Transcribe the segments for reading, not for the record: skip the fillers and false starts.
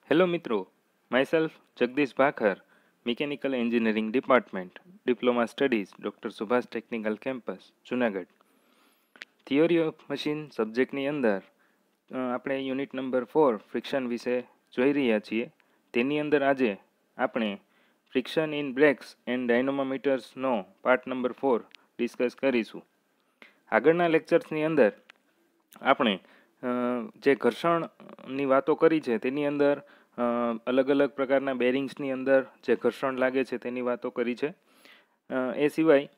Hello મિત્રો, myself Jagdish Bhakhar, mechanical engineering department, diploma studies, doctor Subhash technical campus, Junagadh. Theory of machine સબ્જેક્ટની અંદર આપણે unit number 4 friction વિશે જોઈ રહ્યા છીએ. તેની અંદર આજે આપણે ફ્રિક્શન ઇન બ્રેક્સ એન્ડ ડાયનોમોમીટર્સનો પાર્ટ નંબર 4 ડિસ્કસ કરીશું. આગળના લેક્ચર્સની અંદર આપણે જે ઘર્ષણની વાતો કરી છે તેની અંદર અલગ અલગ પ્રકારના બેરિંગ્સની અંદર જે ઘર્ષણ લાગે છે તેની વાતો કરી છે. એ સિવાય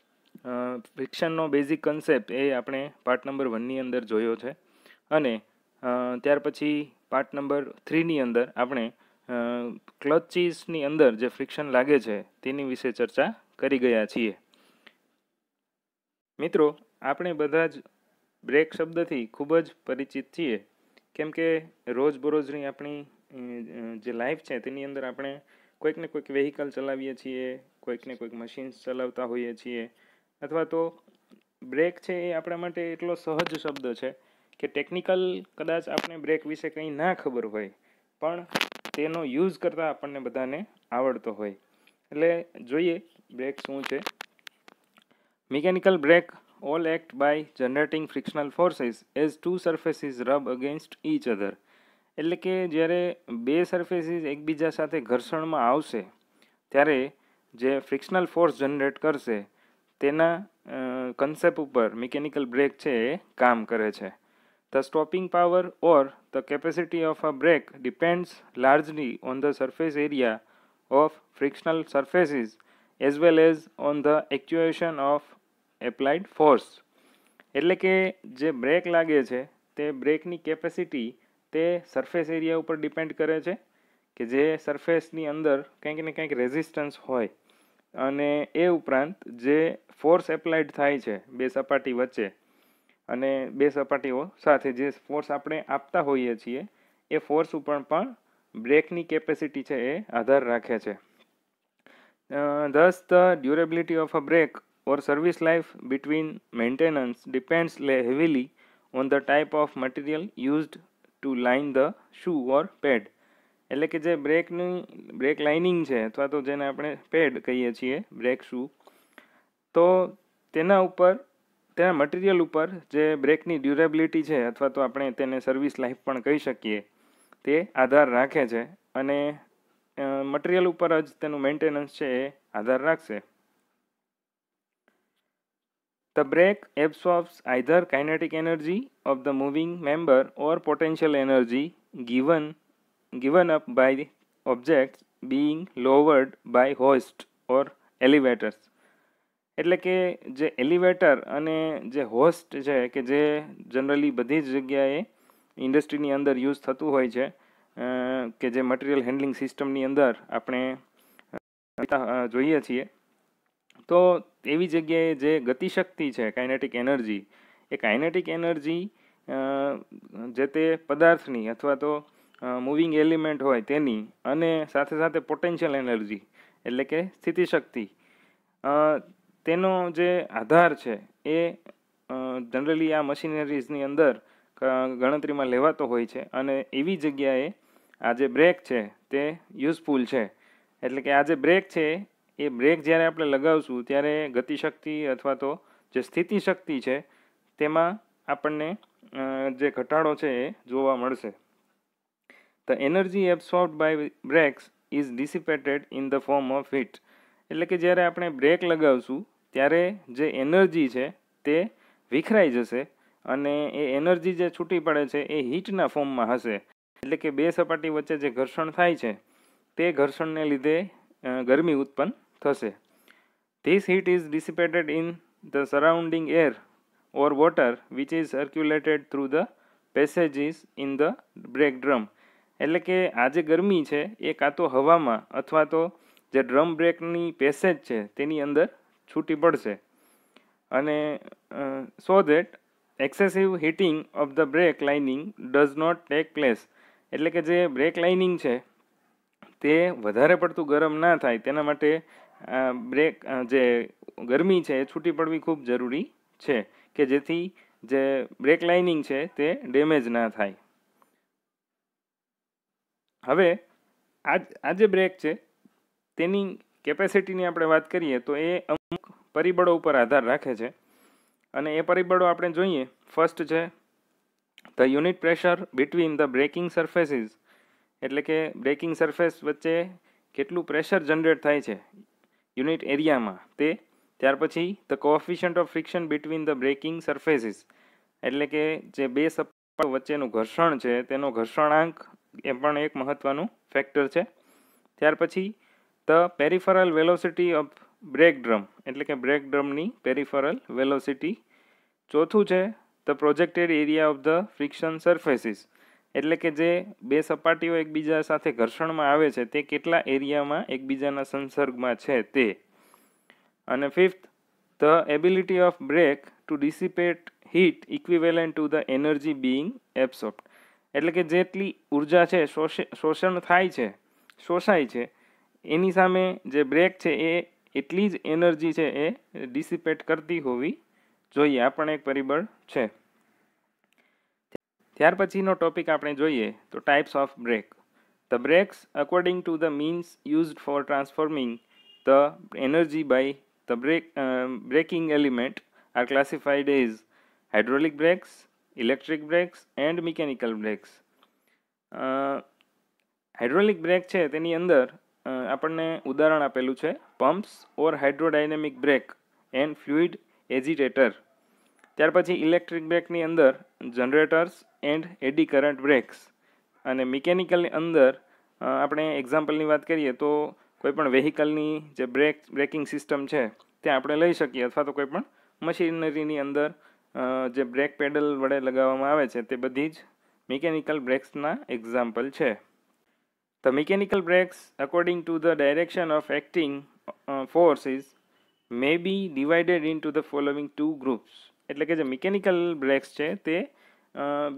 ફ્રિક્શનનો બેઝિક કન્સેપ્ટ એ આપણે પાર્ટ નંબર 1ની અંદર જોયો છે. અને ત્યાર પછી પાર્ટ નંબર 3ની અંદર આપણે ક્લચીસની અંદર જે ફ્રિક્શન લાગે છે તેની વિશે ચર્ચા કરી ગયા છીએ. મિત્રો, આપણે બધા જ બ્રેક શબ્દથી ખૂબ જ પરિચિત છીએ, કેમ કે રોજબરોજની આપણી જે લાઈફ છે તેની અંદર આપણે કોઈક ને કોઈક વેહિકલ ચલાવીએ છીએ, કોઈક ને કોઈક મશીન્સ ચલાવતા હોઈએ છીએ, અથવા તો બ્રેક છે એ આપણા માટે એટલો સહજ શબ્દ છે કે ટેકનિકલ કદાચ આપણે બ્રેક વિશે કંઈ ના ખબર હોય પણ તેનો યુઝ કરતાં આપણને બધાને આવડતો હોય. એટલે જોઈએ બ્રેક શું છે. Mechanical brake all act by generating frictional forces as two surfaces rub against each other. એટલે કે જ્યારે બે સરફેસીસ એકબીજા સાથે ઘર્ષણમાં આવશે ત્યારે જે ફ્રિક્શનલ ફોર્સ જનરેટ કરશે તેના કન્સેપ્ટ ઉપર મિકેનિકલ બ્રેક છે એ કામ કરે છે. The stopping power or the capacity of a brake depends largely on the surface area of frictional surfaces as well as on the actuation of applied force. એટલે કે જે બ્રેક લાગે છે તે બ્રેકની કેપેસિટી તે સરફેસ એરિયા ઉપર depend કરે છે કે જે સરફેસની અંદર કંઈક ને કંઈક રેઝિસ્ટન્સ હોય, અને એ ઉપરાંત જે ફોર્સ એપ્લાઇડ થાય છે બે સપાટી વચ્ચે અને બે સપાટીઓ સાથે જે ફોર્સ આપણે આપતા હોઈએ છીએ એ ફોર્સ ઉપર પણ બ્રેકની કેપેસિટી છે એ આધાર રાખે છે. Thus the durability of a brake or service life between maintenance depends heavily on the type of material used to line the shoe or pad. એટલે કે જે બ્રેક લાઇનિંગ છે અથવા તો જેને આપણે પેડ કહીએ છીએ, બ્રેક શૂ, તો તેના ઉપર તેના મટીરિયલ ઉપર જે બ્રેકની ડ્યુરેબિલિટી છે અથવા તો આપણે તેને સર્વિસ લાઈફ પણ કહી શકીએ તે આધાર રાખે છે, અને મટીરિયલ ઉપર જ તેનું મેન્ટેનન્સ છે એ આધાર રાખશે. The brake absorbs either kinetic energy of the moving member or potential energy given up by objects being lowered by hoist or elevators. એટલે કે જે એલિવેટર અને જે હોસ્ટ છે કે જે જનરલી બધી જ જગ્યાએ ઇન્ડસ્ટ્રીની અંદર યુઝ થતું હોય છે, કે જે મટીરિયલ હેન્ડલિંગ સિસ્ટમની અંદર આપણે જોઈએ છીએ, તો એવી જગ્યાએ જે ગતિશક્તિ છે કાઇનેટિક એનર્જી, એ કાઇનેટિક એનર્જી જે તે પદાર્થની અથવા તો મૂવિંગ એલિમેન્ટ હોય તેની, અને સાથે સાથે પોટેન્શિયલ એનર્જી એટલે કે સ્થિતિશક્તિ, તેનો જે આધાર છે એ જનરલી આ મશીનરીઝની અંદર ગણતરીમાં લેવાતો હોય છે. અને એવી જગ્યાએ આ જે બ્રેક છે તે યુઝફુલ છે. એટલે કે આ જે બ્રેક છે એ બ્રેક જ્યારે આપણે લગાવશું ત્યારે ગતિશક્તિ અથવા તો જે સ્થિતિશક્તિ છે તેમાં આપણને જે ઘટાડો છે એ જોવા મળશે. The energy absorbed by brakes is dissipated in the form of heat. એટલે કે જ્યારે આપણે બ્રેક લગાવશું ત્યારે જે એનર્જી છે તે વિખરાઈ જશે, અને એ એનર્જી જે છૂટી પડે છે એ હીટના ફોર્મમાં હશે. એટલે કે બે સપાટી વચ્ચે જે ઘર્ષણ થાય છે તે ઘર્ષણને લીધે ગરમી ઉત્પન્ન થશે. This heat is dissipated in the surrounding air or water which is circulated through the passages in the brake drum. એટલે કે આ જે ગરમી છે એ કાં તો હવામાં અથવા તો જે ડ્રમ બ્રેકની પેસેજ છે તેની અંદર છૂટી પડશે, અને so that excessive heating of the brake lining does not take place. એટલે કે જે બ્રેક લાઇનિંગ છે તે વધારે પડતું ગરમ ના થાય તેના માટે બ્રેક જે ગરમી છે એ છૂટી પડવી ખૂબ જરૂરી છે, કે જેથી જે બ્રેક લાઇનિંગ છે તે ડેમેજ ના થાય. હવે આ જે બ્રેક છે તેની કેપેસિટીની આપણે વાત કરીએ તો એ અમુક પરિબળો ઉપર આધાર રાખે છે, અને એ પરિબળો આપણે જોઈએ. ફર્સ્ટ છે the unit pressure between the braking surfaces, એટલે કે બ્રેકિંગ સરફેસ વચ્ચે કેટલું પ્રેશર જનરેટ થાય છે યુનિટ એરિયામાં તે. ત્યાર પછી the coefficient of friction between the braking surfaces, એટલે કે જે બે સપાટીઓ વચ્ચેનું ઘર્ષણ છે તેનો ઘર્ષણાંક એ પણ એક મહત્વનું ફેક્ટર છે. ત્યાર પછી the peripheral velocity of brake drum, એટલે કે બ્રેક ડ્રમની પેરિફરલ વેલોસિટી. ચોથું છે the projected area of the friction surfaces, એટલે કે જે બે સપાટીઓ એકબીજા સાથે ઘર્ષણમાં આવે છે તે કેટલા એરિયામાં એકબીજાના સંસર્ગમાં છે તે. અને fifth the ability of brake to dissipate heat equivalent to the energy being absorbed, એટલે કે જેટલી ઉર્જા છે શોષણ થાય છે, શોષાય છે, એની સામે જે બ્રેક છે એ એટલી જ એનર્જી છે એ ડિસિપેટ કરતી હોવી જોઈએ. આ પણ એક પરિબળ છે. ત્યાર પછીનો ટોપિક આપણે જોઈએ તો types of brake. The brakes according to the means used for transforming the energy by the braking element are classified as hydraulic brakes, electric brakes and mechanical brakes. Hydraulic brake છે તેની અંદર આપણને ઉદાહરણ આપેલું છે pumps or hydrodynamic brake and fluid agitator. ત્યાર પછી electric બ્રેકની અંદર generators and eddy current brakes. અને મિકેનિકલની અંદર આપણે એક્ઝામ્પલની વાત કરીએ તો કોઈપણ વેહિકલની જે બ્રેકિંગ સિસ્ટમ છે તે આપણે લઈ શકીએ, અથવા તો કોઈપણ મશીનરીની અંદર જે બ્રેક પેડલ વડે લગાવવામાં આવે છે તે બધી જ મિકેનિકલ બ્રેક્સના એક્ઝામ્પલ છે. The mechanical brakes according to the direction of acting forces may be divided into the following two groups, એટલે કે જે મિકેનિકલ બ્રેક્સ છે તે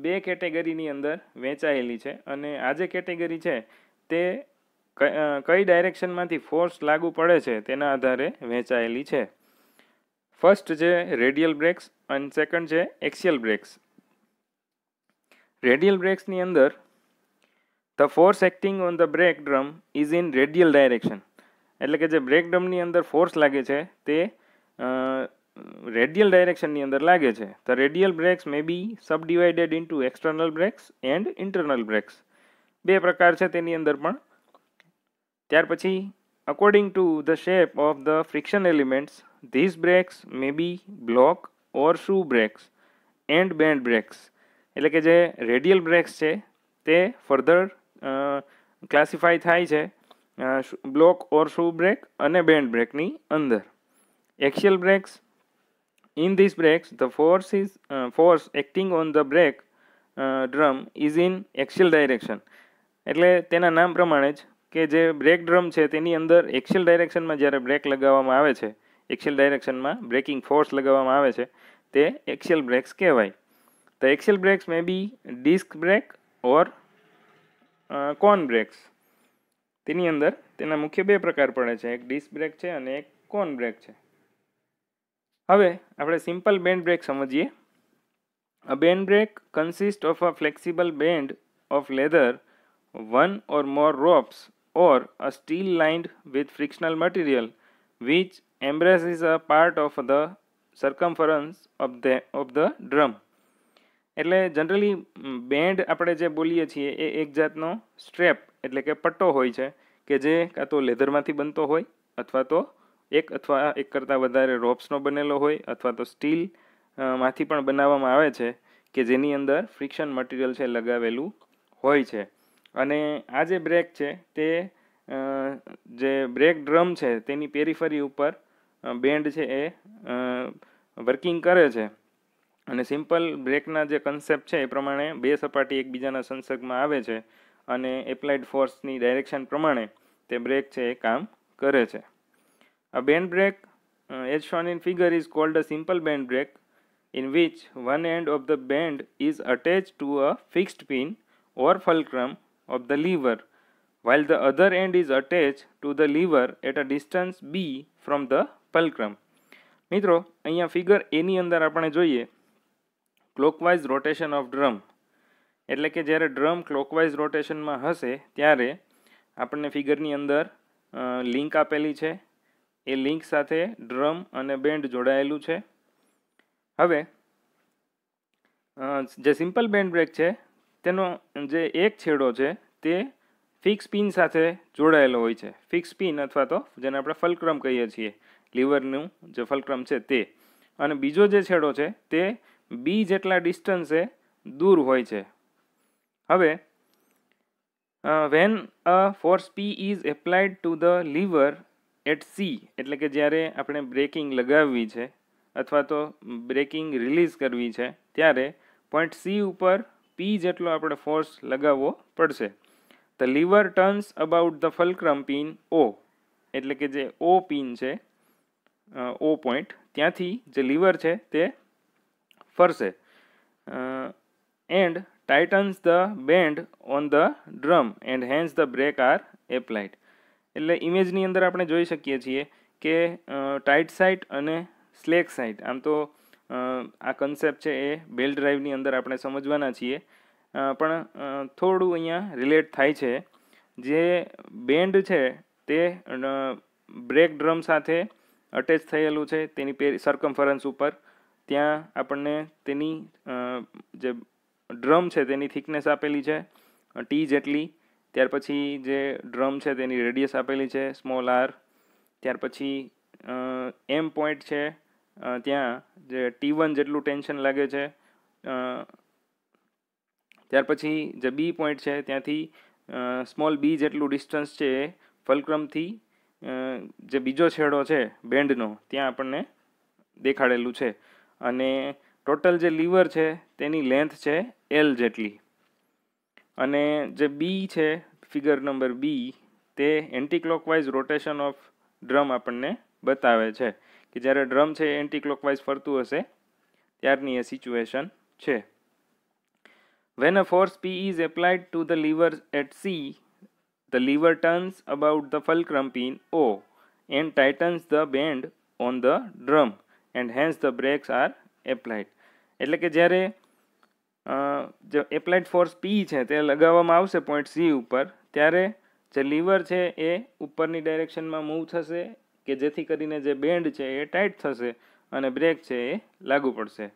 બે કેટેગરીની અંદર વહેંચાયેલી છે, અને આ જે કેટેગરી છે તે કઈ ડાયરેક્શનમાંથી ફોર્સ લાગુ પડે છે તેના આધારે વહેંચાયેલી છે. ફર્સ્ટ છે રેડિયલ બ્રેક્સ અને સેકન્ડ છે એક્સિયલ બ્રેક્સ. રેડિયલ બ્રેક્સની અંદર the force acting on the brake drum is in radial direction, એટલે કે જે બ્રેક ડ્રમની અંદર ફોર્સ લાગે છે તે રેડિયલ ડાયરેક્શનની અંદર લાગે છે. The radial brakes may be subdivided into external brakes and internal brakes. બે પ્રકાર છે તેની અંદર પણ. ત્યાર પછી according to the shape of the friction elements these brakes may be block or shoe brakes and band brakes, એટલે કે જે રેડિયલ બ્રેક્સ છે તે ફર્ધર ક્લાસિફાઈ થાય છે બ્લોક ઓર શૂ બ્રેક અને બેન્ડ બ્રેકની અંદર. Axial brakes, in these brakes the force acting on the brake drum is in axial direction, એટલે તેના નામ પ્રમાણે જ કે જે બ્રેક ડ્રમ છે તેની અંદર એક્સિયલ ડાયરેક્શનમાં જ્યારે બ્રેક લગાવવામાં આવે છે, એક્સિયલ ડાયરેક્શનમાં બ્રેકિંગ ફોર્સ લગાવવામાં આવે છે તે એક્સિયલ બ્રેક્સ કહેવાય. The axial brakes may be disc brake or cone brakes. તેની અંદર તેના મુખ્ય બે પ્રકાર પડે છે, એક ડિસ્ક બ્રેક છે અને એક કોન બ્રેક છે. હવે આપણે સિમ્પલ બેન્ડ બ્રેક સમજીએ. A band brake consist of a flexible band of leather, one or more ropes or a steel lined with frictional material which embraces a part of the circumference of the drum. એટલે generally band આપણે જે બોલીએ છીએ એ એક જાતનો strap એટલે કે પટ્ટો હોય છે કે જે કાં તો લેધરમાંથી બનતો હોય અથવા તો એક કરતાં વધારે રોપ્સનો બનેલો હોય અથવા તો સ્ટીલ માંથી પણ બનાવવામાં આવે છે કે જેની અંદર ફ્રિક્શન મટીરિયલ છે લગાવેલું હોય છે. અને આ જે બ્રેક છે તે જે બ્રેક ડ્રમ છે તેની પેરીફરી ઉપર બેન્ડ છે એ વર્કિંગ કરે છે. અને સિમ્પલ બ્રેકના જે કન્સેપ્ટ છે એ પ્રમાણે બે સપાટી એકબીજાના સંસર્ગમાં આવે છે અને એપ્લાઇડ ફોર્સની ડાયરેક્શન પ્રમાણે તે બ્રેક છે એ કામ કરે છે. A band brake, as shown in figure, is called a simple band brake, in which one end of the band is attached to a fixed pin or fulcrum of the lever, while the other end is attached to the lever at a distance b from the fulcrum. મિત્રો અહીંયા figure એની અંદર આપણે જોઈએ clockwise rotation of drum, એટલે કે જ્યારે drum clockwise રોટેશનમાં હશે ત્યારે આપણને ફિગરની અંદર લિંક આપેલી છે. એ લિંક સાથે ડ્રમ અને બેન્ડ જોડાયેલું છે. હવે જે સિમ્પલ બેન્ડ બ્રેક છે તેનો જે એક છેડો છે તે ફિક્સ પિન સાથે જોડાયેલો હોય છે. ફિક્સ પિન અથવા તો જેને આપણે ફલ્ક્રમ કહીએ છીએ, લીવરનું જે ફલ્ક્રમ છે તે. અને બીજો જે છેડો છે તે બી જેટલા ડિસ્ટન્સે દૂર હોય છે. હવે when a force P is applied to the lever at C, એટલે કે જ્યારે આપણે બ્રેકિંગ લગાવવી છે અથવા તો બ્રેકિંગ રિલીઝ કરવી છે ત્યારે પોઈન્ટ સી ઉપર પી જેટલો આપણે ફોર્સ લગાવવો પડશે. The lever turns about the fulcrum pin O, એટલે કે જે ઓ પિન છે, ઓ પોઈન્ટ, ત્યાંથી જે લીવર છે તે ફરશે. And tightens the band on the drum and hence the brake are applied. એટલે ઇમેજની અંદર આપણે જોઈ શકીએ છીએ કે ટાઇટ સાઇડ અને સ્લેક સાઇડ, આમ તો આ કન્સેપ્ટ છે એ બેલ્ટ ડ્રાઈવની અંદર આપણે સમજવાના છીએ, પણ થોડું અહીંયા રિલેટ થાય છે. જે બેન્ડ છે તે બ્રેક ડ્રમ સાથે અટેચ થયેલું છે તેની સરકમફરન્સ ઉપર. ત્યાં આપણને તેની જે ડ્રમ છે તેની થિકનેસ આપેલી છે ટી જેટલી. ત્યાર પછી જે ડ્રમ છે તેની રેડિયસ આપેલી છે સ્મોલ આર. ત્યાર પછી એમ પોઈન્ટ છે, ત્યાં જે T1 જેટલું ટેન્શન લાગે છે. ત્યાર પછી જે બી પોઈન્ટ છે ત્યાંથી સ્મોલ બી જેટલું ડિસ્ટન્સ છે એ ફલ્ક્રમથી જે બીજો છેડો છે બેન્ડનો ત્યાં આપણને દેખાડેલું છે. અને ટોટલ જે લીવર છે તેની લેન્થ છે એલ જેટલી. અને જે બી છે, ફિગર નંબર બી, તે anti clockwise rotation of drum આપણને બતાવે છે કે જ્યારે ડ્રમ છે એન્ટી ક્લોકવાઇઝ ફરતું હશે ત્યારની એ સિચ્યુએશન છે. When a force P is applied to the lever at C, the lever turns about the fulcrum pin O and tightens the band on the drum and hence the brakes are applied. એટલે કે જ્યારે જે applied force P છે તે લગાવવામાં આવશે point C ઉપર, ત્યારે જે લીવર છે એ ઉપરની ડાયરેક્શનમાં મૂવ થશે કે જેથી કરીને જે બેન્ડ છે એ ટાઈટ થશે અને બ્રેક છે એ લાગુ પડશે.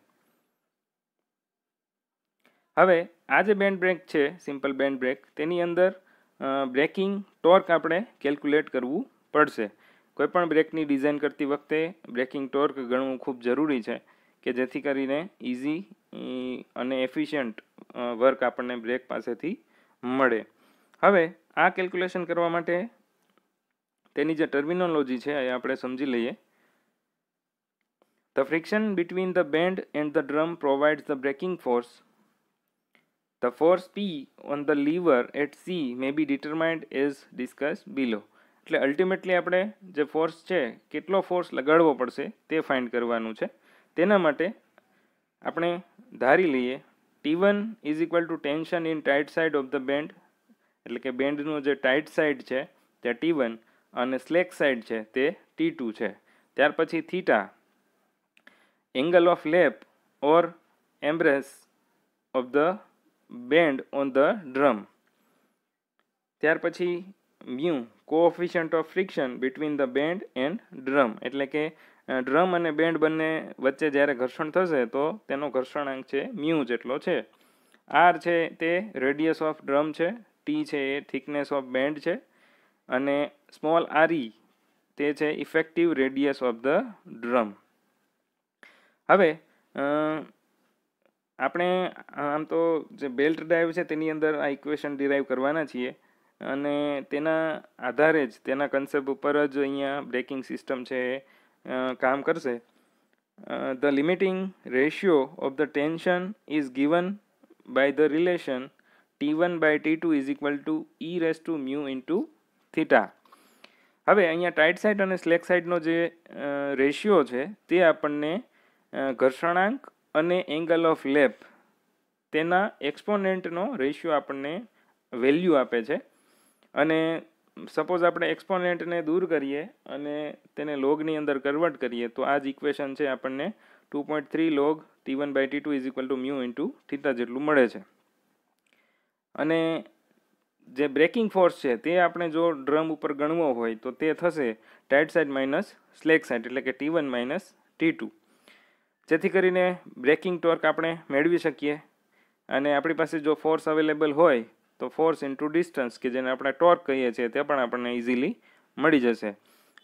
હવે આ જે બેન્ડ બ્રેક છે, સિમ્પલ બેન્ડ બ્રેક, તેની અંદર બ્રેકિંગ ટોર્ક આપણે કેલ્ક્યુલેટ કરવું પડશે. કોઈપણ બ્રેકની ડિઝાઇન કરતી વખતે બ્રેકિંગ ટોર્ક ગણવું ખૂબ જરૂરી છે કે જેથી કરીને ઇઝી અને એફિશિયન્ટ વર્ક આપણને બ્રેક પાસેથી મળે. હવે આ કેલ્ક્યુલેશન કરવા માટે તેની જે ટર્મિનોલોજી છે એ આપણે સમજી લઈએ. The friction between the band and the drum provides the braking force. The force P on the lever at C may be determined as discussed below. એટલે અલ્ટિમેટલી આપણે જે ફોર્સ છે કેટલો ફોર્સ લગાડવો પડશે તે ફાઇન્ડ કરવાનું છે. તેના માટે આપણે ધારી લઈએ T1 is equal two tension in tight side of the band, એટલે કે બેન્ડનું જે ટાઇટ સાઇડ છે તે T1 અને સ્લેક સાઇડ છે તે T2 છે. ત્યાર પછી theta, angle of lap or embrace of the band on the drum. ત્યાર પછી mu, coefficient of friction between the band and drum, એટલે કે ડ્રમ અને બેન્ડ બંને વચ્ચે જ્યારે ઘર્ષણ થશે તો તેનો ઘર્ષણાંક છે મ્યુ જેટલો છે. આર છે તે રેડિયસ ઓફ ડ્રમ છે, ટી છે એ થિકનેસ ઓફ બેન્ડ છે, અને સ્મોલ આરઈ તે છે effective radius of the drum. હવે આપણે આમ તો જે બેલ્ટ ડ્રાઈવ છે તેની અંદર આ ઇક્વેશન ડિરાઈવ કરવાના છીએ અને તેના આધારે જ, તેના કન્સેપ્ટ ઉપર જ અહીંયા બ્રેકિંગ સિસ્ટમ છે એ કામ કરશે. The limiting ratio of the tension is given by the relation T1 by T2 is equal to E raise to mu into theta. હવે અહીંયા ટાઇટ સાઇડ અને સ્લેક સાઇડનો જે રેશિયો છે તે આપણને ઘર્ષણાંક અને એંગલ ઓફ લેપ તેના એક્સપોનેન્ટનો રેશિયો આપણને વેલ્યુ આપે છે. અને સપોઝ આપણે એક્સપોનેન્ટને દૂર કરીએ અને તેને લોગની અંદર કન્વર્ટ કરીએ તો આ જ ઇક્વેશન છે આપણને 2.3 log T1 by T2 is equal to mu into theta જેટલું મળે છે. અને જે બ્રેકિંગ ફોર્સ છે તે આપણે જો ડ્રમ ઉપર ગણવો હોય તો તે થશે tight side minus slack side, એટલે કે T1 માઇનસ T2, જેથી કરીને બ્રેકિંગ ટોર્ક આપણે મેળવી શકીએ. અને આપણી પાસે જો ફોર્સ અવેલેબલ હોય તો ફોર્સ ઇન્ટુ ડિસ્ટન્સ, કે જેને આપણે ટોર્ક કહીએ છીએ, તે પણ આપણને ઇઝીલી મળી જશે.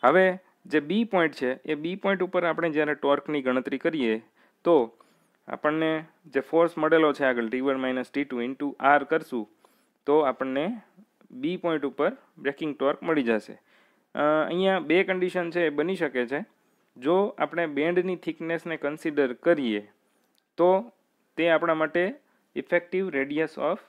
હવે જે બી પોઈન્ટ છે એ બી પોઈન્ટ ઉપર આપણે જ્યારે ટોર્કની ગણતરી કરીએ તો આપણને જે ફોર્સ મળેલો છે આગળ T1 minus T2 into R કરશું તો આપણને બી પોઈન્ટ ઉપર બ્રેકિંગ ટોર્ક મળી જશે. અહીંયા બે કન્ડિશન છે એ બની શકે છે. જો આપણે બેન્ડની થિકનેસને કન્સિડર કરીએ તો તે આપણા માટે ઇફેક્ટિવ રેડિયસ ઓફ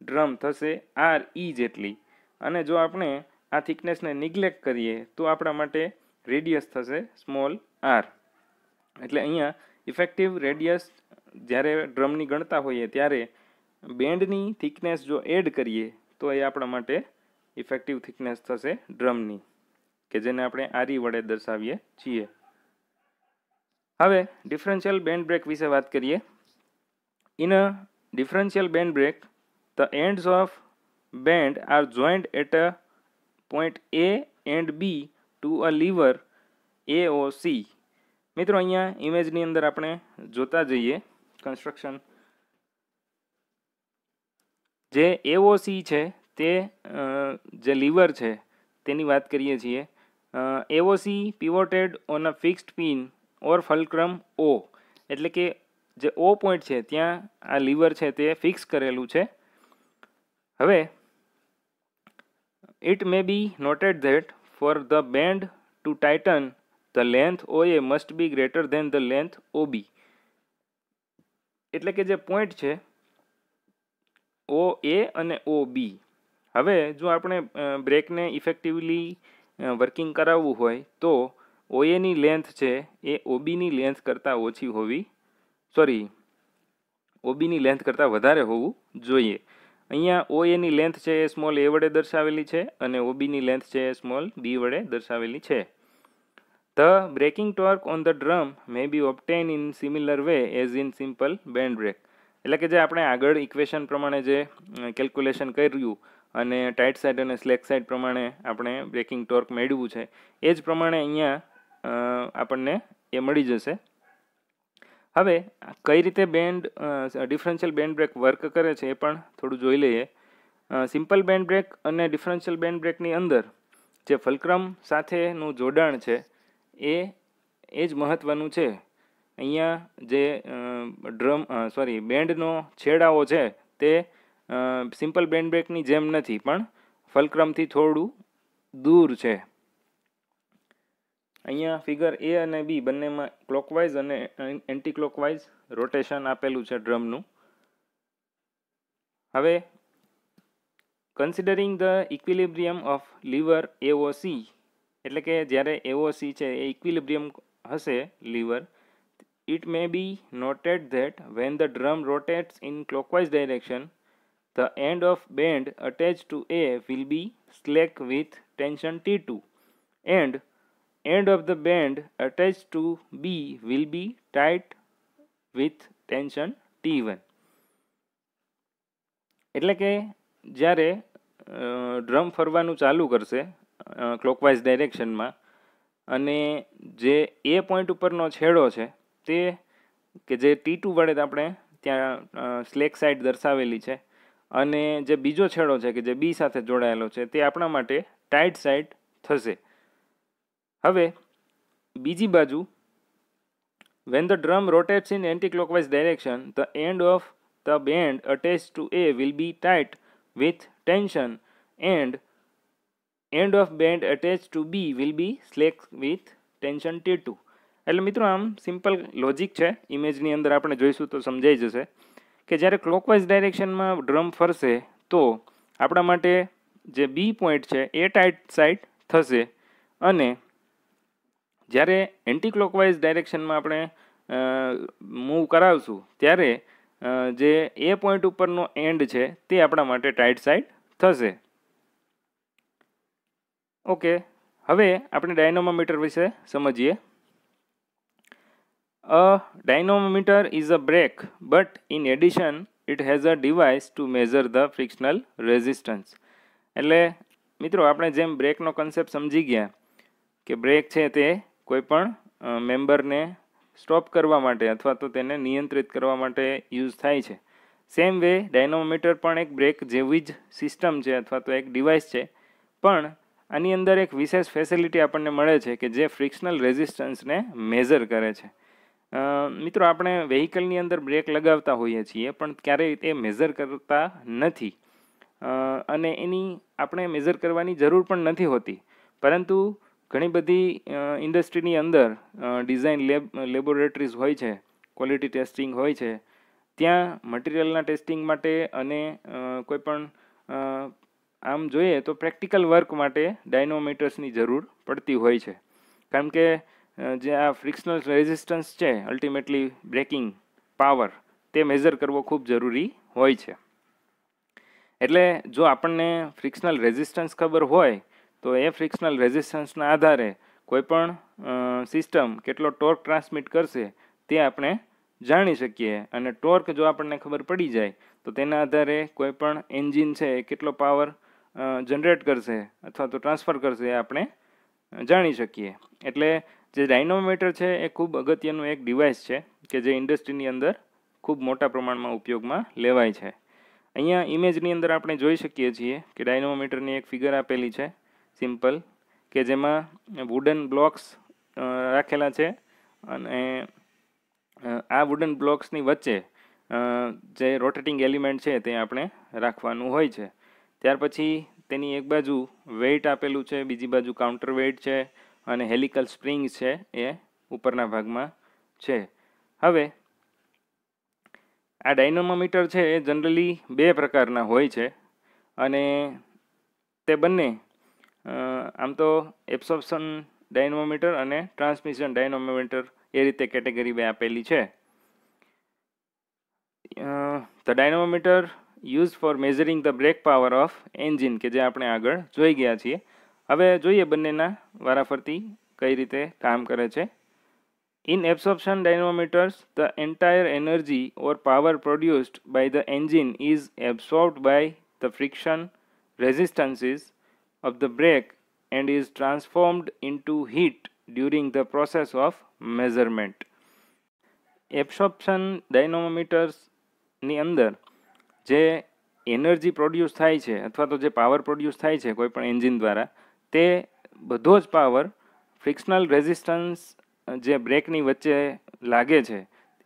ડ્રમ થશે RE જેટલી, અને જો આપણે આ થિકનેસને નિગ્લેક્ટ કરીએ તો આપણા માટે રેડિયસ થશે સ્મોલ r. એટલે અહીંયા ઇફેક્ટિવ રેડિયસ જ્યારે ડ્રમની ગણતા હોઈએ ત્યારે બેન્ડની થિકનેસ જો એડ કરીએ તો એ આપણા માટે ઇફેક્ટિવ થિકનેસ થશે ડ્રમની, કે જેને આપણે RE વડે દર્શાવીએ છીએ. હવે ડિફરન્શિયલ બેન્ડ બ્રેક વિશે વાત કરીએ. In a differential band brake the ends of band are joined at a point A and B to a lever AOC. મિત્રો અહીંયા ઇમેજની અંદર આપણે જોતા જઈએ કન્સ્ટ્રક્શન. જે AOC છે તે જે લીવર છે તેની વાત કરીએ છીએ. AOC pivoted on a fixed pin or fulcrum O, એટલે કે જે O પોઈન્ટ છે ત્યાં આ લીવર છે તે ફિક્સ કરેલું છે. હવે it may be noted that for the band to tighten the length OA must be greater than the length OB. એટલે કે જે પોઈન્ટ છે OA અને OB, હવે જો આપણે બ્રેકને ઇફેક્ટિવલી વર્કિંગ કરાવવું હોય તો OAની લેન્થ છે એ OBની લેન્થ કરતાં ઓછી હોવી OBની લેન્થ કરતાં વધારે હોવું જોઈએ. અહીંયા OAની લેન્થ છે એ સ્મોલ a વડે દર્શાવેલી છે અને OBની લેન્થ છે એ સ્મોલ b વડે દર્શાવેલી છે. The braking torque on the drum may be obtained in similar way as in simple band brake. એટલે કે જે આપણે આગળ ઇક્વેશન પ્રમાણે જે કેલ્ક્યુલેશન કર્યું અને ટાઇટ સાઇડ અને સ્લેક સાઇડ પ્રમાણે આપણે બ્રેકિંગ ટોર્ક મેળવ્યું છે એ જ પ્રમાણે અહીંયા આપણને એ મળી જશે. હવે કઈ રીતે band differential band brake work કરે છે એ પણ થોડું જોઈ લઈએ. સિમ્પલ બેન્ડ બ્રેક અને ડિફરન્શિયલ બેન્ડ બ્રેકની અંદર જે ફલ્ક્રમ સાથેનું જોડાણ છે એ જ મહત્ત્વનું છે. અહીંયા જે બેન્ડનો છેડાઓ છે તે સિમ્પલ બેન્ડ બ્રેકની જેમ નથી, પણ ફલ્ક્રમથી થોડું દૂર છે. અહીંયા ફિગર A અને B બંનેમાં ક્લોકવાઇઝ અને એન્ટી ક્લોકવાઇઝ રોટેશન આપેલું છે ડ્રમનું. હવે considering the equilibrium of lever AOC, એટલે કે જ્યારે AOC છે એ ઇક્વિલિબ્રિયમ હશે lever, it may be noted that when the drum rotates in clockwise direction, the end of band attached to A will be slack with tension T2 and end of the band attached to B will be tight with tension T1. એટલે કે જ્યારે drum ફરવાનું ચાલુ કરશે clockwise ડાયરેક્શનમાં અને જે એ point ઉપરનો છેડો છે તે કે જે T2 વડે આપણે ત્યાં સ્લેક સાઇડ દર્શાવેલી છે અને જે બીજો છેડો છે કે જે બી સાથે જોડાયેલો છે તે આપણા માટે ટાઇટ સાઇડ થશે. હવે બીજી બાજુ when the drum rotates in anti-clockwise direction, the end of the band attached to A will be tight with tension and end of band attached to B will be slack with tension T2. એટલે મિત્રો આમ simple logic છે, ઇમેજની અંદર આપણે જોઈશું તો સમજાઈ જશે કે જ્યારે ક્લોકવાઇઝ ડાયરેક્શનમાં ડ્રમ ફરશે તો આપણા માટે જે બી પોઈન્ટ છે એ ટાઇટ સાઇડ થશે અને જ્યારે એન્ટી ક્લોકવાઇઝ ડાયરેક્શનમાં આપણે મૂવ કરાવશું ત્યારે જે એ પોઈન્ટ ઉપરનો એન્ડ છે તે આપણા માટે ટાઇટ સાઇડ થશે. ઓકે, હવે આપણે ડાયનોમોમીટર વિશે સમજીએ. A dynamometer is a brake, but in addition it has a device to measure the frictional resistance. એટલે મિત્રો આપણે જેમ બ્રેકનો કન્સેપ્ટ સમજી ગયા કે બ્રેક છે તે કોઈ પણ મેમ્બરને સ્ટોપ કરવા માટે અથવા તો તેને નિયંત્રિત કરવા માટે યુઝ થાય છે. સેમ વે ડાયનોમીટર પણ એક બ્રેક જેવી જ સિસ્ટમ છે અથવા તો એક ડિવાઇસ છે, પણ આની અંદર એક વિશેષ ફેસિલિટી આપણને મળે છે કે જે ફ્રિક્શનલ રેઝિસ્ટન્સને મેઝર કરે છે. મિત્રો આપણે વેહિકલની અંદર બ્રેક લગાવતા હોઈએ છીએ પણ ક્યારેય તે મેઝર કરતા નથી, અને એની આપણે મેઝર કરવાની જરૂર પણ નથી હોતી. પરંતુ ઘણી બધી ઇન્ડસ્ટ્રીની અંદર ડિઝાઇન લેબોરેટરીઝ હોય છે, ક્વોલિટી ટેસ્ટિંગ હોય છે, ત્યાં મટીરિયલના ટેસ્ટિંગ માટે અને કોઈ પણ આમ જોઈએ તો પ્રેક્ટિકલ વર્ક માટે ડાયનોમીટર્સની જરૂર પડતી હોય છે. કારણ કે જે આ ફ્રિક્શનલ રેઝિસ્ટન્સ છે, અલ્ટિમેટલી બ્રેકિંગ પાવર, તે મેઝર કરવો ખૂબ જરૂરી હોય છે. એટલે જો આપણને ફ્રિક્શનલ રેઝિસ્ટન્સ ખબર હોય તો એ ફ્રિક્શનલ રેઝિસ્ટન્સના આધારે કોઈ પણ સિસ્ટમ કેટલો ટોર્ક ટ્રાન્સમિટ કરશે તે આપણે જાણી શકીએ, અને ટોર્ક જો આપણને ખબર પડી જાય તો તેના આધારે કોઈ પણ એન્જિન છે એ કેટલો પાવર જનરેટ કરશે અથવા તો ટ્રાન્સફર કરશે એ આપણે જાણી શકીએ. એટલે જે ડાયનોમીટર છે એ ખૂબ અગત્યનું એક ડિવાઇસ છે કે જે ઇન્ડસ્ટ્રીની અંદર ખૂબ મોટા પ્રમાણમાં ઉપયોગમાં લેવાય છે. અહીંયા ઇમેજની અંદર આપણે જોઈ શકીએ છીએ કે ડાયનોમીટરની એક ફિગર આપેલી છે સિમ્પલ, કે જેમાં વુડન બ્લોક્સ રાખેલા છે, અને આ વુડન બ્લોક્સની વચ્ચે જે રોટેટિંગ એલિમેન્ટ છે તે આપણે રાખવાનું હોય છે. ત્યાર પછી તેની એક બાજુ વેઇટ આપેલું છે, બીજી બાજુ કાઉન્ટર વેઇટ છે, અને હેલિકલ સ્પ્રિંગ છે એ ઉપરના ભાગમાં છે. હવે આ ડાયનોમીટર છે એ જનરલી બે પ્રકારના હોય છે, અને તે બંને આમ તો એબ્સોર્પ્શન ડાયનોમીટર અને ટ્રાન્સમિશન ડાયનોમીટર એ રીતે કેટેગરી બે આપેલી છે. The dynamometer use for measuring the brake power of engine, કે જે આપણે આગળ જોઈ ગયા છીએ. હવે જોઈએ બંનેના વારાફરતી કઈ રીતે કામ કરે છે. In absorption dynamometers, the entire energy or power produced by the engine is absorbed by the friction resistances of the brake and is transformed into heat during the process of measurement. Absorption ડાયનોમીટર્સની અંદર જે energy produce થાય છે અથવા તો જે power produce થાય છે કોઈ પણ એન્જિન દ્વારા, તે બધો જ પાવર ફ્રિક્શનલ રેઝિસ્ટન્સ જે બ્રેકની વચ્ચે લાગે છે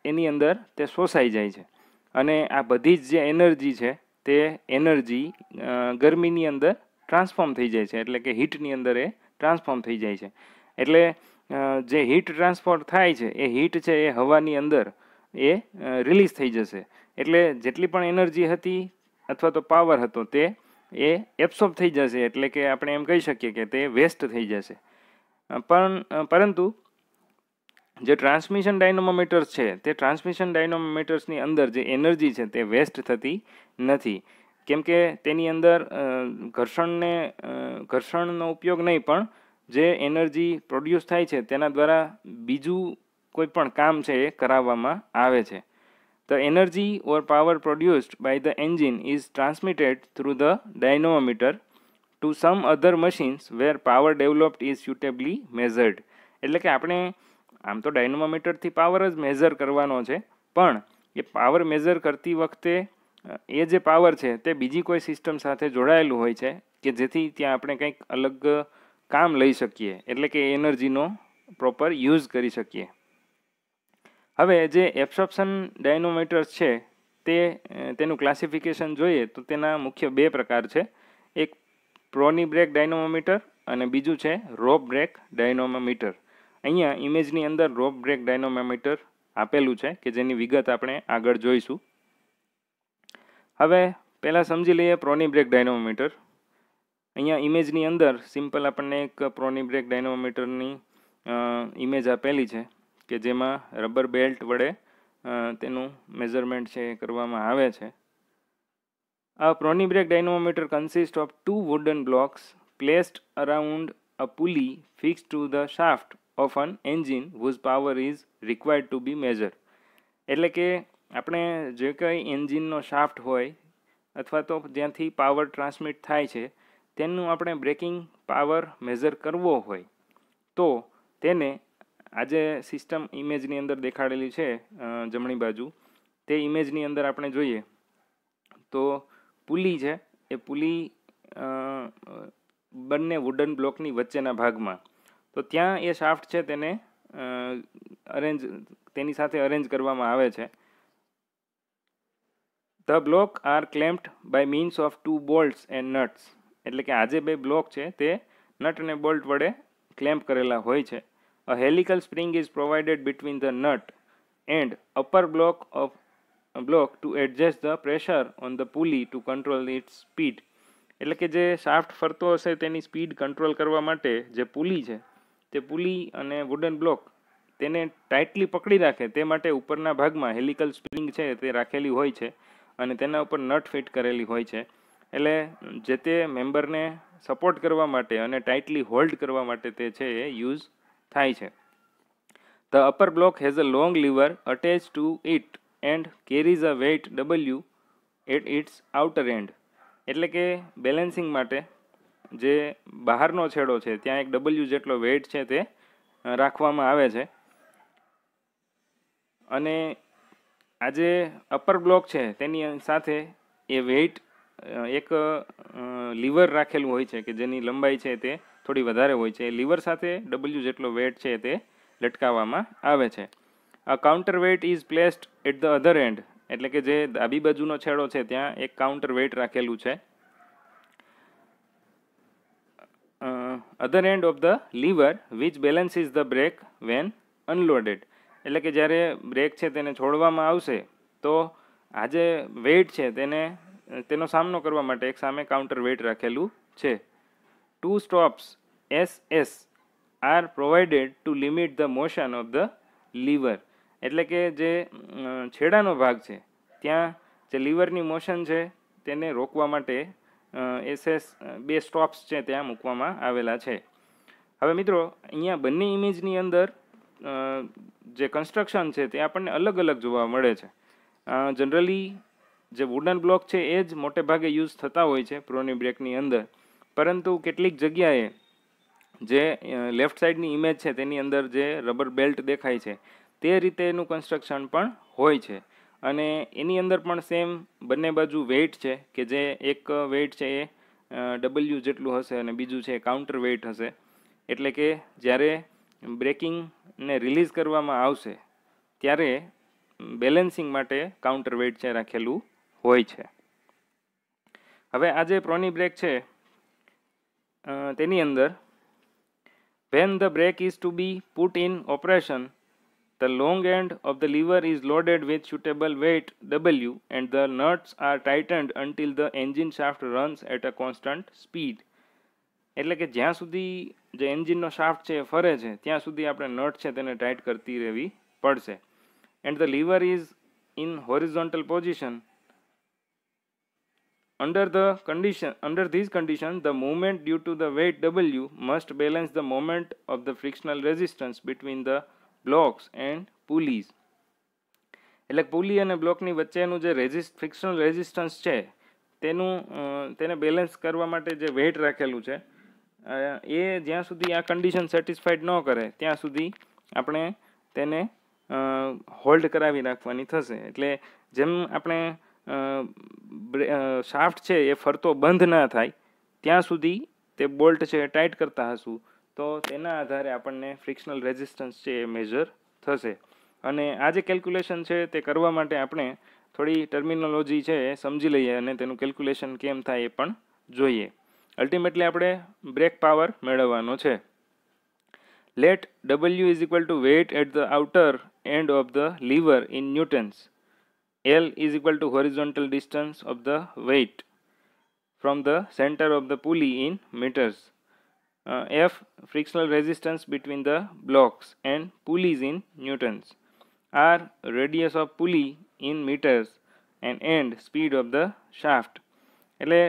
એની અંદર તે શોષાઈ જાય છે, અને આ બધી જ જે એનર્જી છે તે એનર્જી ગરમીની અંદર ટ્રાન્સફોર્મ થઈ જાય છે, એટલે કે હીટની અંદર એ ટ્રાન્સફોર્મ થઈ જાય છે. એટલે જે હીટ ટ્રાન્સફર થાય છે એ હીટ છે એ હવાની અંદર એ રિલીઝ થઈ જશે. એટલે જેટલી પણ એનર્જી હતી અથવા તો પાવર હતો તે એ એબ્સોર્બ થઈ જશે, એટલે કે આપણે એમ કહી શકીએ કે તે વેસ્ટ થઈ જશે. પરંતુ જે ટ્રાન્સમિશન ડાયનોમીટર્સ છે તે ટ્રાન્સમિશન ડાયનોમીટર્સની અંદર જે એનર્જી છે તે વેસ્ટ થતી નથી, કેમ કે તેની અંદર ઘર્ષણનો ઉપયોગ નહીં, પણ જે એનર્જી પ્રોડ્યુસ થાય છે તેના દ્વારા બીજું કોઈ પણ કામ છે એ કરાવવામાં આવે છે. The energy or power produced by the engine is transmitted through the dynamometer to some other machines where power developed is suitably measured. એટલે કે આપણે આમ તો ડાયનોમીટરથી પાવર જ મેઝર કરવાનો છે, પણ એ પાવર મેઝર કરતી વખતે એ જે પાવર છે તે બીજી કોઈ સિસ્ટમ સાથે જોડાયેલું હોય છે કે જેથી ત્યાં આપણે કંઈક અલગ કામ લઈ શકીએ, એટલે કે એનર્જીનો પ્રોપર યુઝ કરી શકીએ. હવે જે એબ્સોર્પ્શન ડાયનોમીટર્સ છે તેનું ક્લાસિફિકેશન જોઈએ તો તેના મુખ્ય બે પ્રકાર છે. એક પ્રોની બ્રેક ડાયનોમીટર અને બીજું છે રોપ બ્રેક ડાયનોમીટર. અહીંયા ઇમેજની અંદર રોપ બ્રેક ડાયનોમીટર આપેલું છે કે જેની વિગત આપણે આગળ જોઈશું. હવે પહેલાં સમજી લઈએ પ્રોની બ્રેક ડાયનોમીટર. અહીંયા ઇમેજની અંદર સિમ્પલ આપણને એક પ્રોની બ્રેક ડાયનોમીટરની ઇમેજ આપેલી છે કે જેમાં રબર બેલ્ટ વડે તેનું મેઝરમેન્ટ છે એ કરવામાં આવે છે. A prony brake dynamometer consists of two wooden blocks placed around a pulley fixed to the shaft of an engine whose power is required to be measured. એટલે કે આપણે જે કંઈ એન્જિનનો શાફ્ટ હોય અથવા તો જ્યાંથી પાવર ટ્રાન્સમિટ થાય છે તેનું આપણે બ્રેકિંગ પાવર મેઝર કરવો હોય તો તેને આજે સિસ્ટમ ઇમેજની અંદર દેખાડેલી છે જમણી બાજુ, તે ઇમેજની અંદર આપણે જોઈએ તો પુલી છે, એ પુલી બંને વુડન બ્લોકની વચ્ચેના ભાગમાં, તો ત્યાં એ શાફ્ટ છે તેને તેની સાથે અરેન્જ કરવામાં આવે છે. The block are clamped by means of 2 bolts and nuts, એટલે કે આ જે 2 બ્લોક છે તે નટ અને બોલ્ટ વડે ક્લેમ્પ કરેલા હોય છે. A helical spring is provided between the nut and upper block to adjust the pressure on the pulley to control its speed, એટલે કે જે શાફ્ટ ફરતો હશે તેની સ્પીડ કંટ્રોલ કરવા માટે જે પુલી છે તે પુલી અને વુડન બ્લોક તેને ટાઇટલી પકડી રાખે તે માટે ઉપરના ભાગમાં હેલિકલ સ્પ્રિંગ છે તે રાખેલી હોય છે અને તેના ઉપર નટ ફિટ કરેલી હોય છે. એટલે જે તે મેમ્બરને સપોર્ટ કરવા માટે અને ટાઇટલી હોલ્ડ કરવા માટે તે છે એ યુઝ થાય છે. The upper block has a long lever attach to it and carries a weight W at its outer end, એટલે કે બેલેન્સિંગ માટે જે બહારનો છેડો છે ત્યાં એક ડબલ્યુ જેટલો વેઇટ છે તે રાખવામાં આવે છે. અને આ જે અપર બ્લોક છે તેની સાથે એ વેઇટ એક લીવર રાખેલું હોય છે કે જેની લંબાઈ છે તે થોડી વધારે હોય છે. લીવર સાથે ડબલ્યુ જેટલો વેઇટ છે તે લટકાવવામાં આવે છે. A counter weight is placed at the other end, એટલે કે જે ડાબી બાજુનો છેડો છે ત્યાં એક કાઉન્ટર વેઇટ રાખેલું છે. Other end of the lever which balances the brake when unloaded, એટલે કે જ્યારે બ્રેક છે તેને છોડવામાં આવશે તો આ જે વેઇટ છે તેનો સામનો કરવા માટે એક સામે કાઉન્ટર વેઇટ રાખેલું છે. 2 stops SS are provided to limit the motion of the lever, એટલે કે જે છેડાનો ભાગ છે ત્યાં જે લીવરની મોશન છે તેને રોકવા માટે SS 2 સ્ટોપ્સ છે ત્યાં મૂકવામાં આવેલા છે. હવે મિત્રો અહીંયા બંને ઇમેજની અંદર જે કન્સ્ટ્રક્શન છે તે આપણને અલગ અલગ જોવા મળે છે. જનરલી જે વુડન બ્લોક છે એ જ મોટે ભાગે યુઝ થતા હોય છે પ્રોની બ્રેકની અંદર, પરંતુ કેટલીક જગ્યાએ જે લેફ્ટ સાઈડની ઇમેજ છે તેની અંદર જે રબર બેલ્ટ દેખાય છે તે રીતે એનું કન્સ્ટ્રક્શન પણ હોય છે. અને એની અંદર પણ સેમ બંને બાજુ વેઇટ છે કે જે એક વેઇટ છે એ ડબલ્યુ જેટલું હશે અને બીજું છે કાઉન્ટર વેઇટ હશે, એટલે કે જ્યારે બ્રેકિંગને રિલીઝ કરવામાં આવશે ત્યારે બેલેન્સિંગ માટે કાઉન્ટર વેઇટ છે રાખેલું હોય છે. હવે આ જે પ્રોની બ્રેક છે તેની અંદર when the brake is to be put in operation, the long end of the lever is loaded with suitable weight W and the nuts are tightened until the engine shaft runs at a constant speed, એટલે કે જ્યાં સુધી જે એન્જિનનો shaft છે એ ફરે છે ત્યાં સુધી આપણે નટ છે તેને ટાઈટ કરતી રહેવી પડશે. And the lever is in horizontal position. Under these conditions, the movement due to the weight W must balance the moment of the frictional resistance between the blocks and pulleys. એટલે pulley અને બ્લોકની વચ્ચેનું જે frictional resistance છે તેને balance કરવા માટે જે વેઇટ રાખેલું છે એ જ્યાં સુધી આ કન્ડિશન સેટિસ્ફાઈડ ન કરે ત્યાં સુધી આપણે તેને હોલ્ડ કરાવી રાખવાની થશે. એટલે જેમ આપણે શાફ્ટ છે એ ફરતો બંધ ના થાય ત્યાં સુધી તે બોલ્ટ છે એ ટાઈટ કરતા હશું તો તેના આધારે આપણને ફ્રિક્શનલ રેઝિસ્ટન્સ છે એ મેજર થશે. અને આ જે કેલ્ક્યુલેશન છે તે કરવા માટે આપણે થોડી ટર્મિનોલોજી છે એ સમજી લઈએ અને તેનું કેલ્ક્યુલેશન કેમ થાય એ પણ જોઈએ. અલ્ટિમેટલી આપણે બ્રેક પાવર મેળવવાનો છે. Let W is equal to weight at the outer end of the lever in newtons. L is equal to horizontal distance of the weight from the center of the pulley in meters. F frictional resistance between the blocks and pulleys in newtons. R radius of pulley in meters and end speed of the shaft. એટલે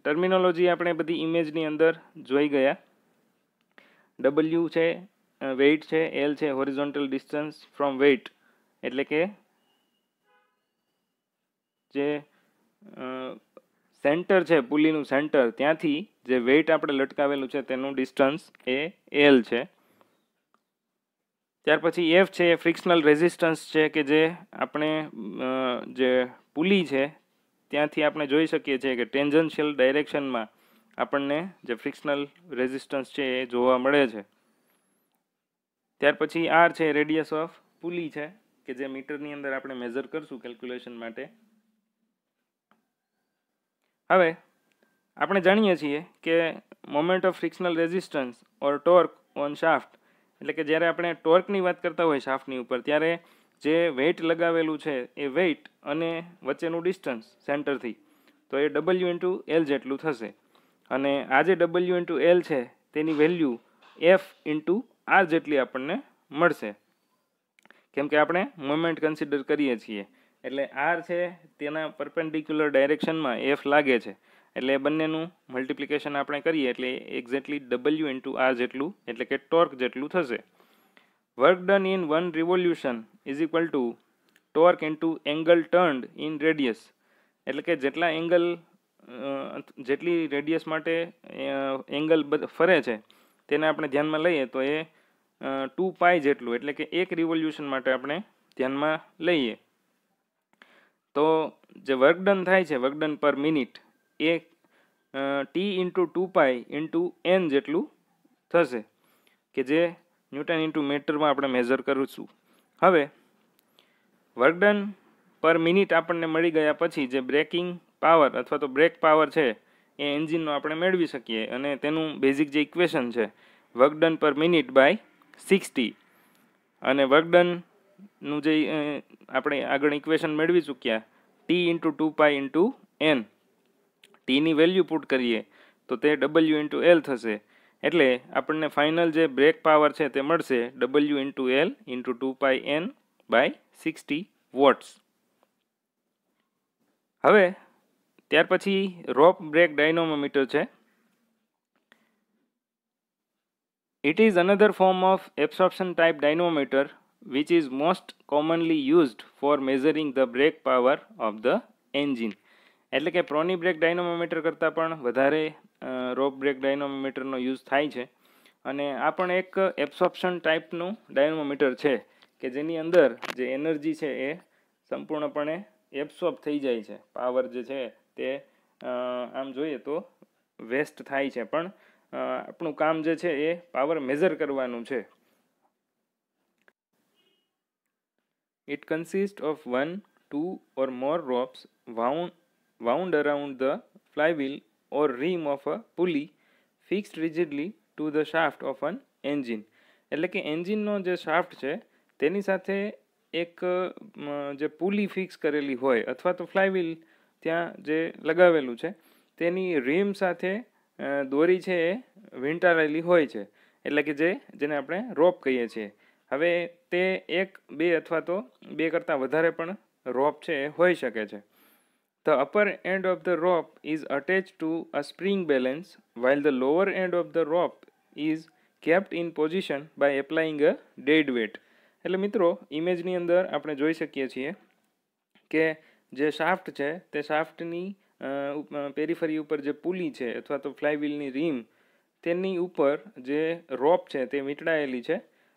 terminology આપણે બધી ઇમેજની અંદર જોઈ ગયા. W છે weight છે, L છે horizontal distance from weight, એટલે કે જે સેન્ટર છે, પુલીનું સેન્ટર, ત્યાંથી જે વેઇટ આપણે લટકાવેલું છે તેનું ડિસ્ટન્સ એ એલ છે. ત્યાર પછી એફ છે એ ફ્રિક્શનલ રેઝિસ્ટન્સ છે કે જે આપણે જે પુલી છે ત્યાંથી આપણે જોઈ શકીએ છીએ કે ટેન્જન્શિયલ ડાયરેક્શનમાં આપણને જે ફ્રિક્શનલ રેઝિસ્ટન્સ છે એ જોવા મળે છે. ત્યાર પછી આર છે રેડિયસ ઓફ પુલી છે કે જે મીટરની અંદર આપણે મેઝર કરશું કેલ્ક્યુલેશન માટે. હવે આપણે જાણીએ છીએ કે moment of frictional resistance or torque on shaft, એટલે કે જ્યારે આપણે ટોર્કની વાત કરતા હોય શાફ્ટની ઉપર, ત્યારે જે વેઇટ લગાવેલું છે એ વેઇટ અને વચ્ચેનું ડિસ્ટન્સ સેન્ટરથી, તો એ ડબલ્યુ ઇન્ટુ એલ જેટલું થશે. અને આ જે ડબલ્યુ ઇન્ટુ એલ છે તેની વેલ્યુ એફ ઇન્ટુ આર જેટલી આપણને મળશે, કેમ કે આપણે મોમેન્ટ કન્સિડર કરીએ છીએ. એટલે આર છે તેના પરપેન્ડિક્યુલર ડાયરેક્શનમાં એફ લાગે છે, એટલે એ બંનેનું મલ્ટિપ્લિકેશન આપણે કરીએ એટલે એક્ઝેક્ટલી ડબલ્યુ ઇન્ટુ આર જેટલું, એટલે કે ટોર્ક જેટલું થશે. Work done in 1 revolution is equal two torque into angle turned in radius, એટલે કે જેટલા એંગલ જેટલી રેડિયસ માટે એંગલ ફરે છે તેને આપણે ધ્યાનમાં લઈએ તો એ 2π જેટલું, એટલે કે એક રિવોલ્યુશન માટે આપણે ધ્યાનમાં લઈએ તો જે વર્ક ડન થાય છે, વર્ક ડન પર મિનિટ, એ ટી ઇન્ટુ 2π ઇન્ટુ એન જેટલું થશે કે જે ન્યૂટન ઇન્ટુ મીટરમાં આપણે મેઝર કરીશું. હવે વર્ક ડન પર મિનિટ આપણને મળી ગયા પછી જે બ્રેકિંગ પાવર અથવા તો બ્રેક પાવર છે એ એન્જિનનો આપણે મેળવી શકીએ, અને તેનું બેઝિક જે ઇક્વેશન છે work done per minute by 60, અને વર્ક ડનનું જે આપણે આગળ ઇક્વેશન મેળવી ચૂક્યા ટી ઇન્ટુ 2π ઇન્ટુ એન, ટીની વેલ્યુ પુટ કરીએ તો તે ડબલ્યુ ઇન્ટુ એલ થશે, એટલે આપણને ફાઇનલ જે બ્રેક પાવર છે તે મળશે W into L into 2π N by 60 watts. હવે ત્યાર પછી રોપ બ્રેક ડાયનોમોમીટર છે. It is another form of absorption type dynamometer which is most commonly used for measuring the brake power of the engine. એટલે કે પ્રોની break ડાયનોમોમીટર કરતાં પણ વધારે રોપ બ્રેક ડાયનોમોમીટરનો યુઝ થાય છે, અને આ પણ એક એબ્સોર્પ્શન ટાઈપનું ડાયનોમોમીટર છે કે જેની અંદર જે એનર્જી છે એ સંપૂર્ણપણે એબ્સોર્બ થઈ જાય છે. પાવર જે છે તે આમ જોઈએ તો વેસ્ટ થાય છે, પણ આપણું કામ જે છે એ પાવર મેઝર કરવાનું છે. It consists of 1, 2 or more ropes wound around the flywheel or rim of a pulley fixed rigidly to the shaft of an engine. એટલે કે એન્જિનનો જે શાફ્ટ છે તેની સાથે એક જે પુલી ફિક્સ કરેલી હોય અથવા તો ફ્લાયવ્હીલ ત્યાં જે લગાવેલું છે તેની રીમ સાથે દોરી છે એ વીંટાળેલી હોય છે, એટલે કે જેને આપણે રોપ કહીએ છીએ. હવે તે એક, બે અથવા તો બે કરતાં વધારે પણ રોપ છે એ હોઈ શકે છે. The upper end of the rope is attached to a spring balance while the lower end of the rope is kept in position by applying a dead weight. એટલે મિત્રો ઇમેજની અંદર આપણે જોઈ શકીએ છીએ કે જે શાફ્ટ છે તે શાફ્ટની પેરીફરી ઉપર જે પુલી છે અથવા તો ફ્લાયવ્હીલની રીમ તેની ઉપર જે રોપ છે તે વીંટળાયેલી છે,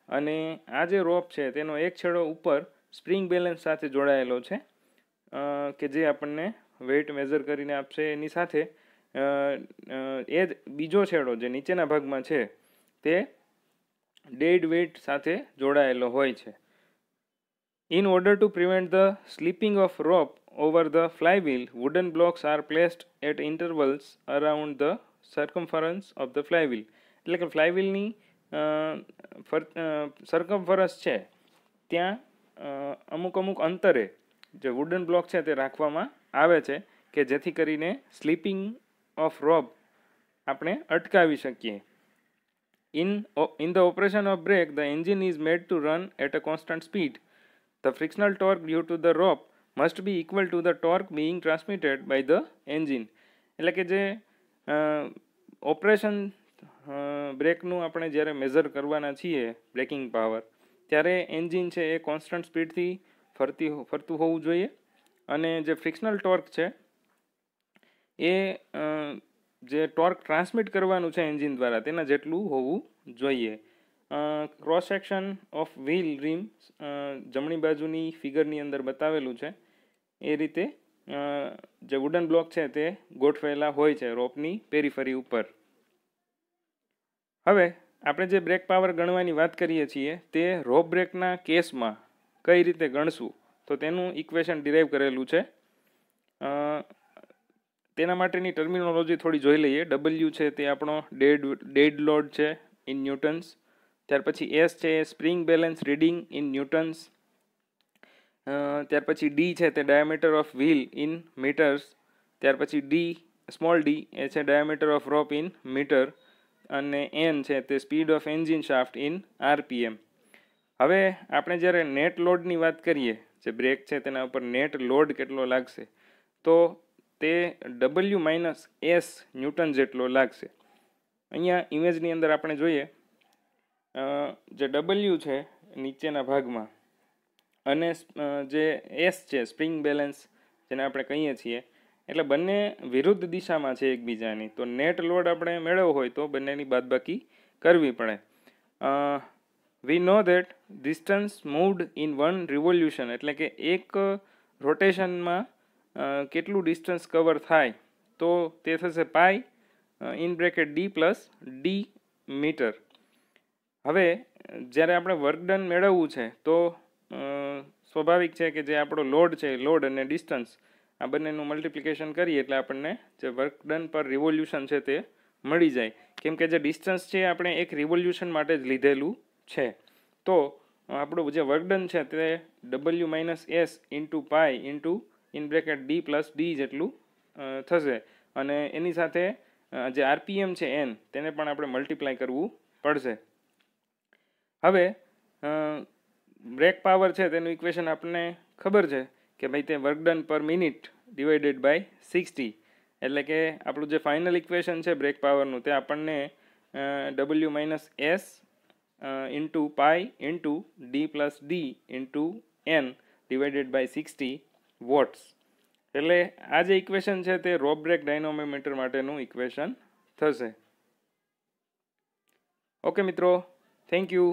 અને આ જે રોપ છે તેનો એક છેડો ઉપર સ્પ્રિંગ બેલેન્સ સાથે જોડાયેલો છે કે જે આપણને વેઇટ મેઝર કરીને આપશે. એની સાથે એ જ બીજો છેડો જે નીચેના ભાગમાં છે તે ડેડ વેઇટ સાથે જોડાયેલો હોય છે. In order to prevent the slipping of rope over the flywheel, wooden blocks are placed at intervals around the circumference of the flywheel. એટલે કે ફ્લાયવ્હીલની સર્કમફરન્સ છે ત્યાં અમુક અંતરે જે વુડન બ્લોક છે તે રાખવામાં આવે છે કે જેથી કરીને સ્લીપિંગ ઓફ રોપ આપણે અટકાવી શકીએ. In the operation of brake, the engine is made to run at a constant speed. The frictional torque due to the rope must be equal to the torque being transmitted by the engine. એટલે કે જે operation બ્રેકનું આપણે જ્યારે measure કરવાના છીએ breaking power, ત્યારે engine છે એ constant સ્પીડથી ફરતું હોવું જોઈએ, અને જે ફ્રિક્શનલ ટોર્ક છે એ જે ટોર્ક ટ્રાન્સમિટ કરવાનું છે એન્જિન દ્વારા તેના જેટલું હોવું જોઈએ. ક્રોસ સેક્શન ઓફ વ્હીલ રીમ જમણી બાજુની ફિગરની અંદર બતાવેલું છે એ રીતે જે વુડન બ્લોક છે તે ગોઠવેલા હોય છે રોપની પેરીફરી ઉપર. હવે આપણે જે બ્રેક પાવર ગણવાની વાત કરીએ છીએ તે રોપ બ્રેકના કેસમાં કઈ રીતે ગણશું તો તેનું ઇક્વેશન ડિરાઈવ કરેલું છે. તેના માટેની ટર્મિનોલોજી થોડી જોઈ લઈએ. ડબલ્યુ છે તે આપણો ડેડ લોડ છે ઇન ન્યૂટન્સ. ત્યાર પછી એસ છે એ spring balance reading in newtons. ત્યાર પછી ડી છે તે diameter of wheel in metres. ત્યાર પછી સ્મોલ ડી એ છે diameter of rope in metre. અને એન છે તે speed of engine shaft in RPM. હવે આપણે જ્યારે નેટ લોડની વાત કરીએ, જે બ્રેક છે તેના ઉપર નેટ લોડ કેટલો લાગશે તો તે ડબલ્યુ માઇનસ એસ ન્યૂટન જેટલો લાગશે. અહીંયા ઇમેજની અંદર આપણે જોઈએ જે ડબલ્યુ છે નીચેના ભાગમાં અને જે એસ છે સ્પ્રિંગ બેલેન્સ જેને આપણે કહીએ છીએ, એટલે બંને વિરુદ્ધ દિશામાં છે એકબીજાની. તો નેટ લોડ આપણે મેળવવો હોય તો બંનેની બાદબાકી કરવી પડે. We know that distance moved in one revolution, એટલે કે એક રોટેશનમાં કેટલું ડિસ્ટન્સ કવર થાય તો તે થશે pi in bracket D plus D metre. હવે જ્યારે આપણે વર્ક ડન મેળવવું છે તો સ્વાભાવિક છે કે જે આપણો લોડ છે લોડ અને ડિસ્ટન્સ આ બંનેનું મલ્ટિપ્લિકેશન કરીએ એટલે આપણને જે વર્ક ડન પર રિવોલ્યુશન છે તે મળી જાય. કેમ કે જે ડિસ્ટન્સ છે આપણે એક રિવોલ્યુશન માટે જ લીધેલું છે. તો આપણું જે વર્ક ડન છે તે W minus S into pi into in bracket D plus D જેટલું થશે. અને એની સાથે જે આરપીએમ છે એન તેને પણ આપણે મલ્ટીપ્લાય કરવું પડશે. હવે બ્રેક પાવર છે તેનું ઇક્વેશન આપણને ખબર છે કે ભાઈ તે work done per minute divided by 60, એટલે કે આપણું જે ફાઇનલ ઇક્વેશન છે બ્રેક પાવરનું તે આપણને W minus S into pi into D plus D into N divided by 60 watts. એટલે આ જે ઇક્વેશન છે તે રોપ બ્રેક ડાયનોમીટર માટેનું ઇક્વેશન થશે. ઓકે મિત્રો, થેન્ક યુ.